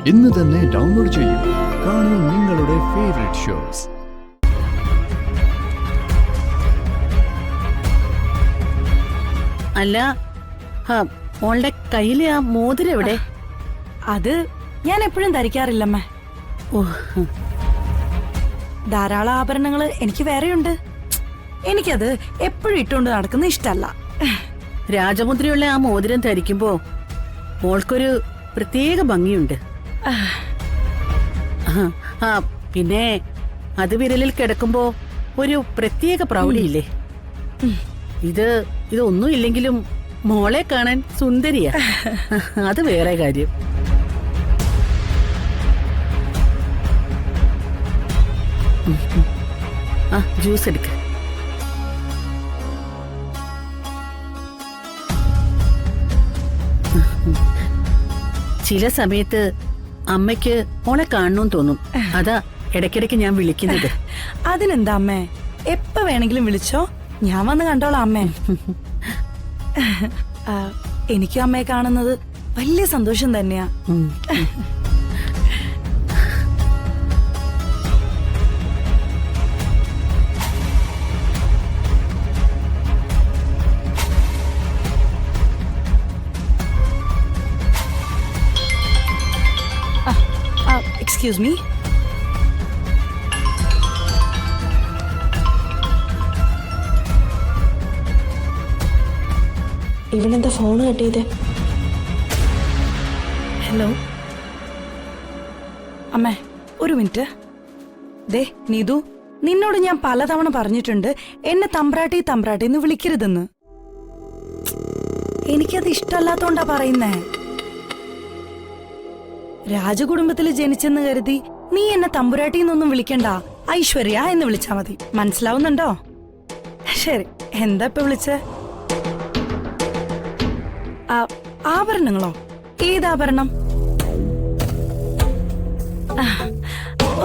ഇന്ന് തന്നെ ഡൗൺലോഡ് ചെയ്യൂ. കാണൂ നിങ്ങളുടെ ഫേവറേറ്റ് ഷോസ്. അല്ല, മോളുടെ കയ്യിലെ ആ മോതിരം എവിടെ? അത് ഞാൻ എപ്പോഴും ധരിക്കാറില്ലമ്മ. ധാരാളം ആഭരണങ്ങള് എനിക്ക് വേറെയുണ്ട്. എനിക്കത് എപ്പോഴും ഇട്ടുകൊണ്ട് നടക്കുന്ന ഇഷ്ടല്ല. രാജമുദ്രയുള്ള ആ മോതിരം ധരിക്കുമ്പോ മോൾക്കൊരു പ്രത്യേക ഭംഗിയുണ്ട്. പിന്നെ അത് വിരലിൽ കിടക്കുമ്പോ ഒരു പ്രത്യേക പ്രൗഢിയില്ലേ? ഇതൊന്നും ഇല്ലെങ്കിലും മോളെ കാണാൻ സുന്ദരിയാ. അത് വേറെ കാര്യം. ജ്യൂസ് എടുക്ക. ചില സമയത്ത് അമ്മയ്ക്ക് മോളെ കാണണമെന്ന് തോന്നും. അതാ ഇടയ്ക്കിടയ്ക്ക് ഞാൻ വിളിക്കുന്നത്. അതിനെന്താ അമ്മേ, എപ്പ വേണമെങ്കിലും വിളിച്ചോ, ഞാൻ വന്ന് കണ്ടോളാം അമ്മേ. എനിക്കും അമ്മയെ കാണുന്നത് വലിയ സന്തോഷം തന്നെയാ. Excuse me. ഇവനെന്താ ഫോണ് കട്ടിയത്? ഹലോ അമ്മേ, ഒരു മിനിറ്റ്. ദേ നീതു, നിന്നോട് ഞാൻ പലതവണ പറഞ്ഞിട്ടുണ്ട് എന്നെ തമ്പ്രാട്ടി തമ്പ്രാട്ടി എന്ന് വിളിക്കരുതെന്ന്. എനിക്കത് ഇഷ്ടമല്ലാത്തോണ്ടാ പറയുന്നേ. രാജകുടുംബത്തിൽ ജനിച്ചെന്ന് കരുതി നീ എന്നെ തമ്പുരാട്ടി എന്നൊന്നും വിളിക്കണ്ട, ഐശ്വര്യ എന്ന് വിളിച്ചാ മതി. മനസ്സിലാവുന്നുണ്ടോ? ശരി, എന്താ ഇപ്പൊ വിളിച്ചേ? ആഭരണങ്ങളോ? ഏതാഭരണം?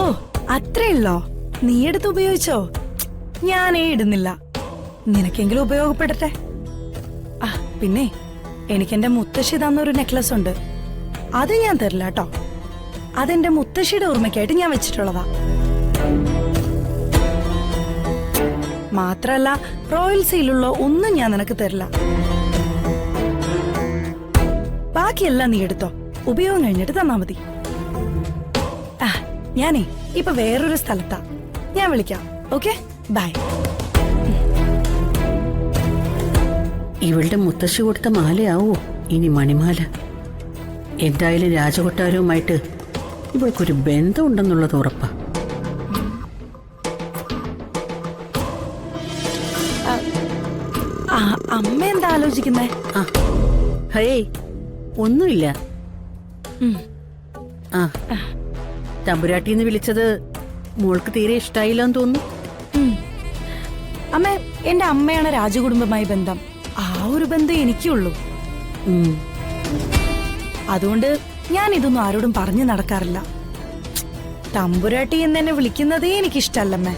ഓ, അത്രയുള്ളോ? നീ എടുത്ത് ഉപയോഗിച്ചോ? ഞാനേ ഇടുന്നില്ല. നിനക്കെങ്കിലും ഉപയോഗപ്പെടട്ടെ. പിന്നെ എനിക്കെന്റെ മുത്തശ്ശി തന്നൊരു നെക്ലസ് ഉണ്ട്. അത് ഞാൻ തരില്ല കേട്ടോ. അതെന്റെ മുത്തശ്ശിയുടെ ഓർമ്മയ്ക്കായിട്ട് ഞാൻ വെച്ചിട്ടുള്ളതാ. മാത്രല്ല, റോയൽ സീലുള്ള ഒന്നും ഞാൻ നിനക്ക് തരില്ല. ബാക്കിയെല്ലാം നീ എടുത്തോ, ഉപയോഗം കഴിഞ്ഞിട്ട് തന്നാ മതി. ഞാനേ ഇപ്പൊ വേറൊരു സ്ഥലത്താ, ഞാൻ വിളിക്കാം. Okay, bye. ഇവളുടെ മുത്തശ്ശി കൊടുത്ത മാലയാവോ ഇനി മണിമാല? എന്തായാലും രാജകൊട്ടാരവുമായിട്ട് ഇവൾക്കൊരു ബന്ധമുണ്ടെന്നുള്ളത് ഉറപ്പാ. അമ്മ എന്താ ആലോചിക്കുന്നേ? ഹേയ്, ഒന്നുമില്ല. തമ്പുരാട്ടിന്ന് വിളിച്ചത് മോൾക്ക് തീരെ ഇഷ്ടായില്ലെന്ന് തോന്നുന്നു. അമ്മ, എന്റെ അമ്മയാണ് രാജകുടുംബമായി ബന്ധം. ആ ഒരു ബന്ധം എനിക്കുള്ളൂ. അതുകൊണ്ട് ഞാൻ ഇതൊന്നും ആരോടും പറഞ്ഞു നടക്കാറില്ല. തമ്പുരാട്ടി എന്നെ വിളിക്കുന്നതേ എനിക്കിഷ്ടല്ലമ്മേ.